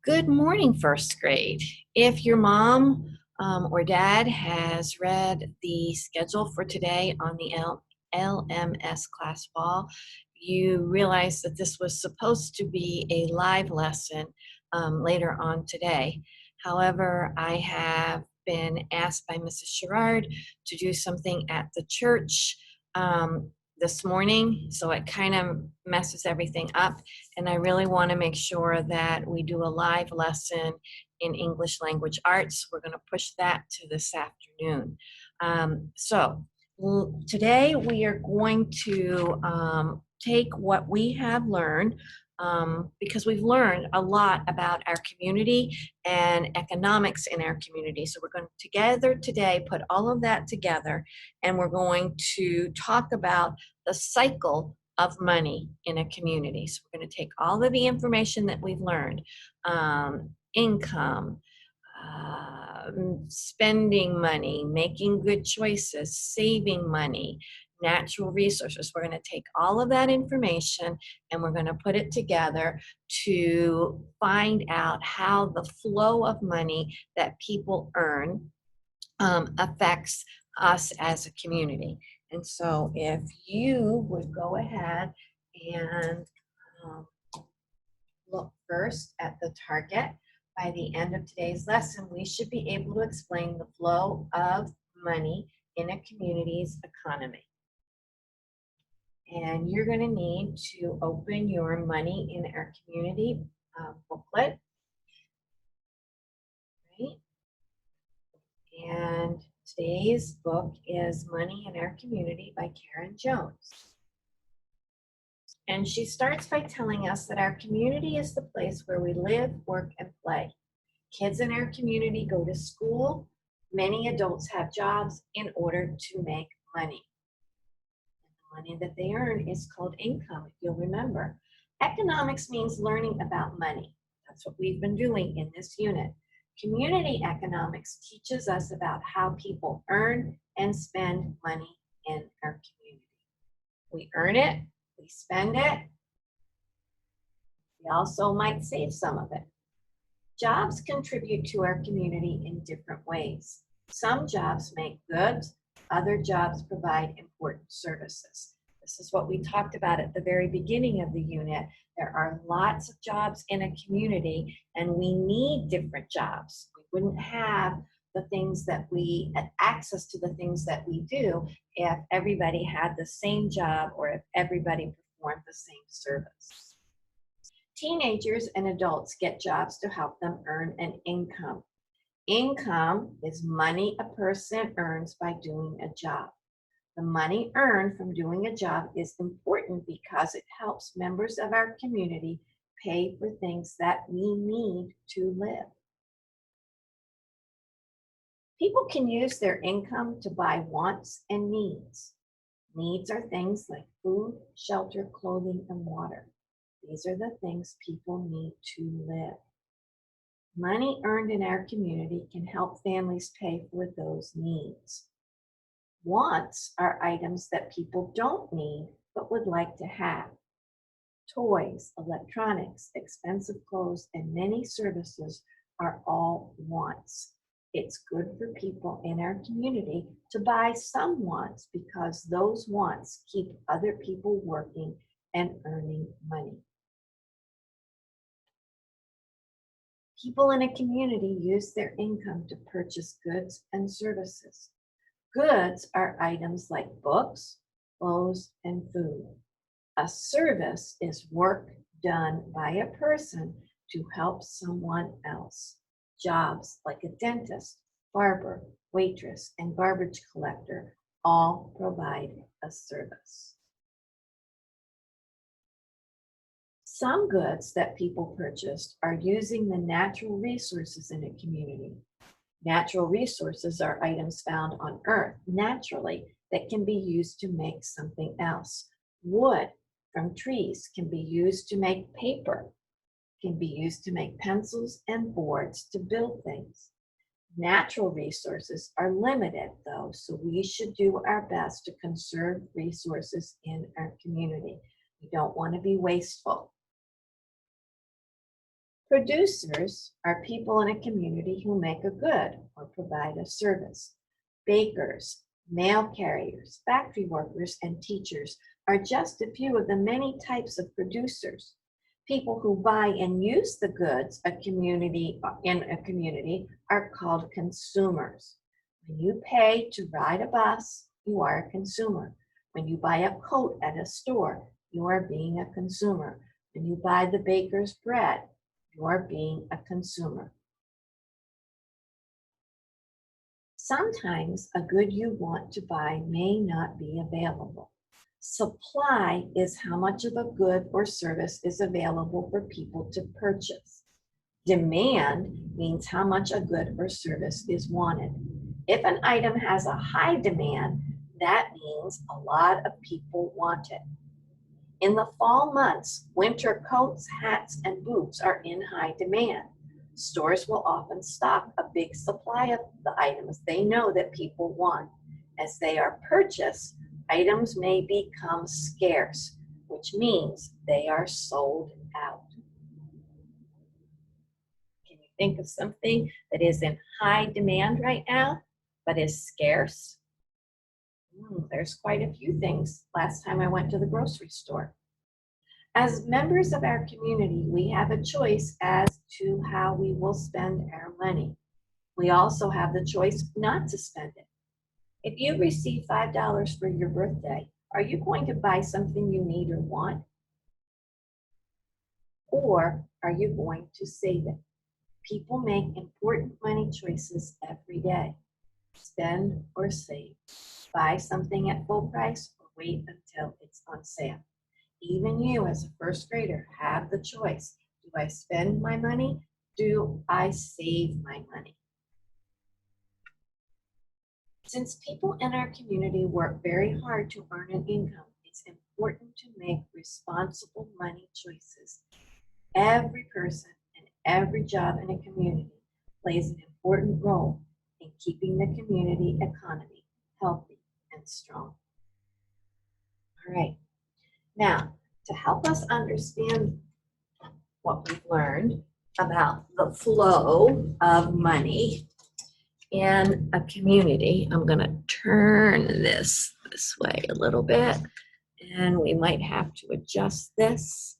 Good morning, first grade. If your mom or dad has read the schedule for today on the LMS class wall, you realize that this was supposed to be a live lesson later on today. However, I have been asked by Mrs. Sherrard to do something at the church this morning, so it kind of messes everything up. And I really want to make sure that we do a live lesson in English language arts. We're going to push that to this afternoon. Today we are going to take what we have learned, because we've learned a lot about our community and economics in our community. So we're going to together today put all of that together, and we're going to talk about the cycle of money in a community. So we're going to take all of the information that we've learned, income, spending money, making good choices, saving money, natural resources. We're going to take all of that information and we're going to put it together to find out how the flow of money that people earn affects us as a community. And so if you would go ahead and um, look first at the target, by the end of today's lesson, we should be able to explain the flow of money in a community's economy. And you're going to need to open your Money in Our Community booklet, right? And today's book is Money in Our Community by Karen Jones. And she starts by telling us that our community is the place where we live, work, and play. Kids in our community go to school. Many adults have jobs in order to make money. The money that they earn is called income, if you'll remember. Economics means learning about money. That's what we've been doing in this unit. Community economics teaches us about how people earn and spend money in our community. We earn it, we spend it, we also might save some of it. Jobs contribute to our community in different ways. Some jobs make goods, other jobs provide important services. This is what we talked about at the very beginning of the unit. There are lots of jobs in a community, and we need different jobs. We wouldn't have the things that access to the things that we do if everybody had the same job or if everybody performed the same service. Teenagers and adults get jobs to help them earn an income. Income is money a person earns by doing a job. The money earned from doing a job is important because it helps members of our community pay for things that we need to live. People can use their income to buy wants and needs. Needs are things like food, shelter, clothing, and water. These are the things people need to live. Money earned in our community can help families pay for those needs. Wants are items that people don't need but would like to have. Toys, electronics, expensive clothes, and many services are all wants. It's good for people in our community to buy some wants because those wants keep other people working and earning money. People in a community use their income to purchase goods and services. Goods are items like books, clothes, and food. A service is work done by a person to help someone else. Jobs like a dentist, barber, waitress, and garbage collector all provide a service. Some goods that people purchased are using the natural resources in a community. Natural resources are items found on Earth naturally that can be used to make something else. Wood from trees can be used to make paper, can be used to make pencils and boards to build things. Natural resources are limited though, so we should do our best to conserve resources in our community. We don't want to be wasteful. Producers are people in a community who make a good or provide a service. Bakers, mail carriers, factory workers, and teachers are just a few of the many types of producers. People who buy and use the goods in a community are called consumers. When you pay to ride a bus, you are a consumer. When you buy a coat at a store, you are being a consumer. When you buy the baker's bread, you are being a consumer. Sometimes a good you want to buy may not be available. Supply is how much of a good or service is available for people to purchase. Demand means how much a good or service is wanted. If an item has a high demand, that means a lot of people want it. In the fall months, winter coats, hats, and boots are in high demand. Stores will often stock a big supply of the items they know that people want. As they are purchased, items may become scarce, which means they are sold out. Can you think of something that is in high demand right now, but is scarce? There's quite a few things last time I went to the grocery store. As members of our community, we have a choice as to how we will spend our money. We also have the choice not to spend it. If you receive $5 for your birthday, are you going to buy something you need or want? Or are you going to save it? People make important money choices every day. Spend or save. Buy something at full price or wait until it's on sale. Even you as a first grader have the choice. Do I spend my money? Do I save my money? Since people in our community work very hard to earn an income, it's important to make responsible money choices. Every person and every job in a community plays an important role in keeping the community economy healthy and strong. All right. Now, to help us understand what we've learned about the flow of money in a community, I'm going to turn this way a little bit, and we might have to adjust this.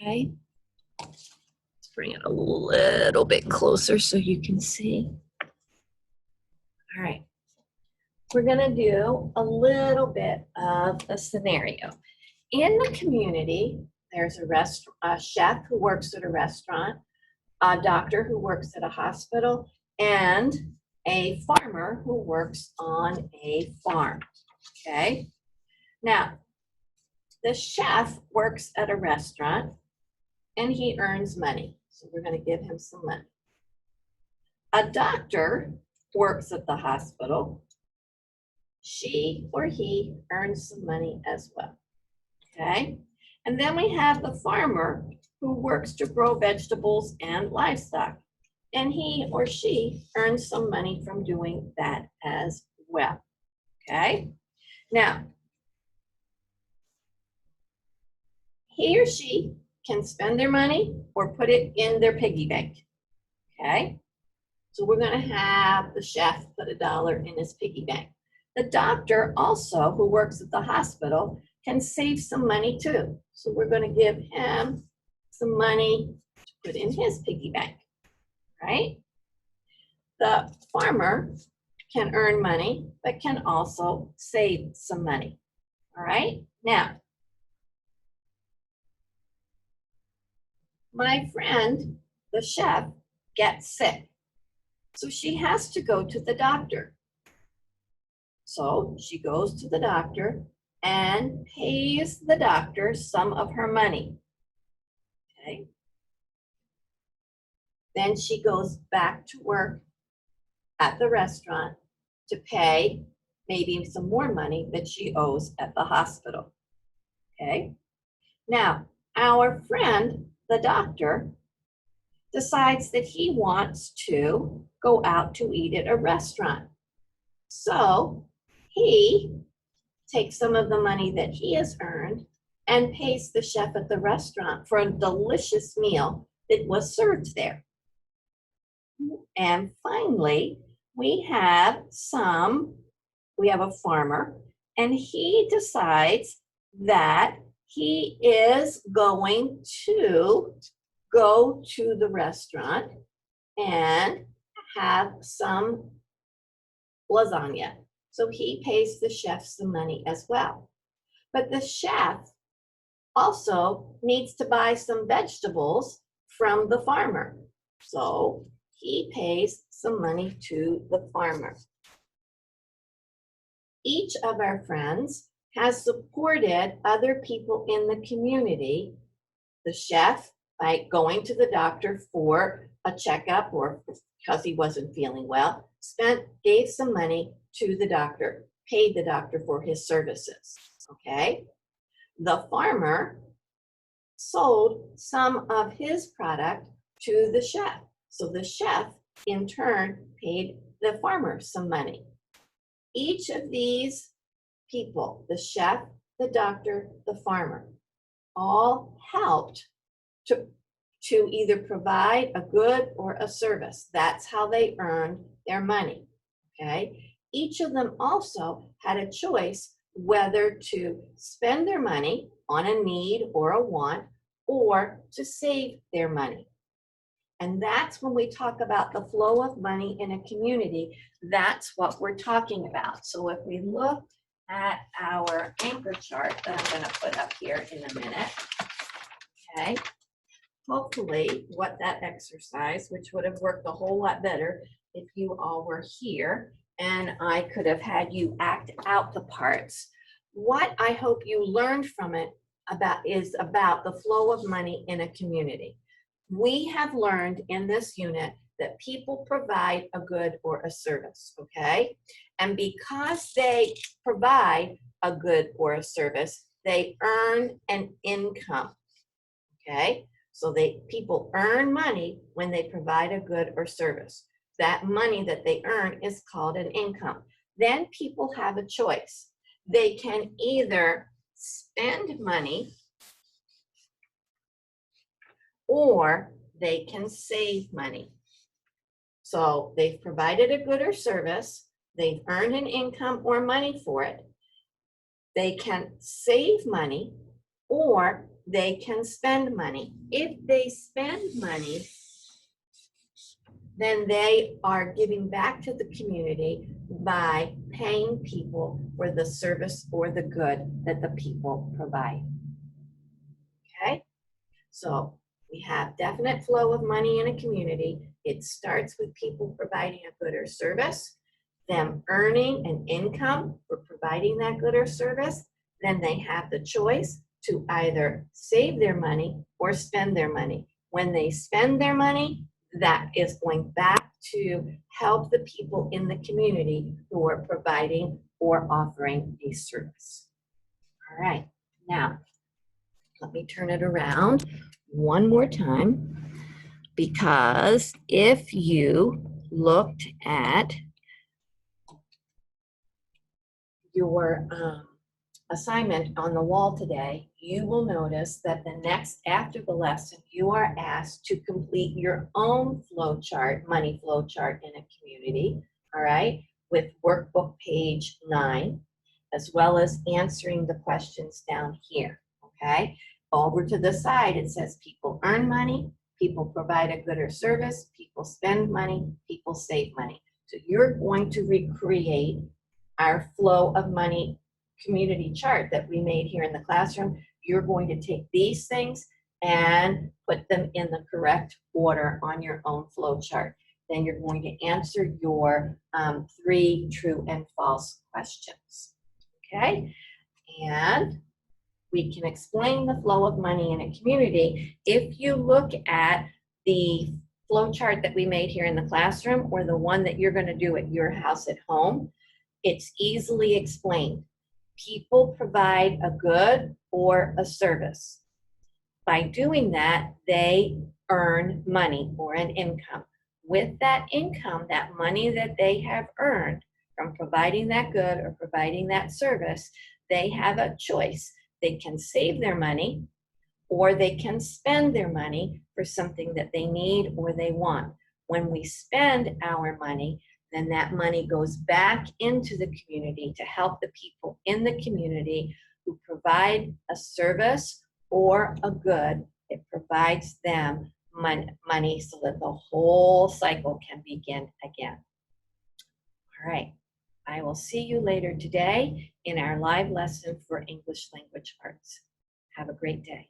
Okay. Let's bring it a little bit closer so you can see. All right. We're going to do a little bit of a scenario. In the community, there's a chef who works at a restaurant, a doctor who works at a hospital, and a farmer who works on a farm. Okay? Now, the chef works at a restaurant and he earns money. So we're going to give him some money. A doctor works at the hospital. She or he earns some money as well. Okay? And then we have the farmer who works to grow vegetables and livestock. And he or she earns some money from doing that as well. Okay? Now, he or she can spend their money or put it in their piggy bank. Okay? So we're going to have the chef put $1 in his piggy bank. The doctor also, who works at the hospital, can save some money too. So we're going to give him some money to put in his piggy bank, right? The farmer can earn money, but can also save some money, all right? Now, my friend, the chef, gets sick. So she has to go to the doctor. So she goes to the doctor and pays the doctor some of her money. Okay. Then she goes back to work at the restaurant to pay maybe some more money that she owes at the hospital. Okay. Now, our friend, the doctor, decides that he wants to go out to eat at a restaurant. So he takes some of the money that he has earned and pays the chef at the restaurant for a delicious meal that was served there. And finally, we have a farmer, and he decides that he is going to go to the restaurant and have some lasagna. So he pays the chef some money as well. But the chef also needs to buy some vegetables from the farmer. So he pays some money to the farmer. Each of our friends has supported other people in the community. The chef, by going to the doctor for a checkup or because he wasn't feeling well, gave some money to the doctor, paid the doctor for his services, okay? The farmer sold some of his product to the chef. So the chef, in turn, paid the farmer some money. Each of these people, the chef, the doctor, the farmer, all helped to either provide a good or a service. That's how they earned their money, okay? Each of them also had a choice whether to spend their money on a need or a want or to save their money. And that's when we talk about the flow of money in a community, that's what we're talking about. So if we look at our anchor chart that I'm going to put up here in a minute, okay, hopefully what that exercise, which would have worked a whole lot better if you all were here and I could have had you act out the parts. What I hope you learned from it is about the flow of money in a community. We have learned in this unit that people provide a good or a service, okay? And because they provide a good or a service, they earn an income, okay? So people earn money when they provide a good or service. That money that they earn is called an income. Then people have a choice. They can either spend money or they can save money. So they've provided a good or service, they've earned an income or money for it. They can save money or they can spend money. If they spend money, then they are giving back to the community by paying people for the service or the good that the people provide. Okay? So we have definite flow of money in a community. It starts with people providing a good or service, them earning an income for providing that good or service. Then they have the choice to either save their money or spend their money. When they spend their money, that is going back to help the people in the community who are providing or offering a service. All right, now let me turn it around one more time, because if you looked at your assignment on the wall today, you will notice that after the lesson, you are asked to complete your own flow chart, money flow chart in a community, all right, with workbook page 9, as well as answering the questions down here, okay? Over to the side, it says people earn money, people provide a good or service, people spend money, people save money. So you're going to recreate our flow of money community chart that we made here in the classroom. You're going to take these things and put them in the correct order on your own flow chart. Then you're going to answer your 3 true and false questions, okay? And we can explain the flow of money in a community. If you look at the flow chart that we made here in the classroom or the one that you're going to do at your house at home, it's easily explained. People provide a good or a service. By doing that, they earn money or an income. With that income, that money that they have earned from providing that good or providing that service, they have a choice. They can save their money, or they can spend their money for something that they need or they want. When we spend our money, then that money goes back into the community to help the people in the community who provide a service or a good. It provides them money so that the whole cycle can begin again. All right, I will see you later today in our live lesson for English Language Arts. Have a great day.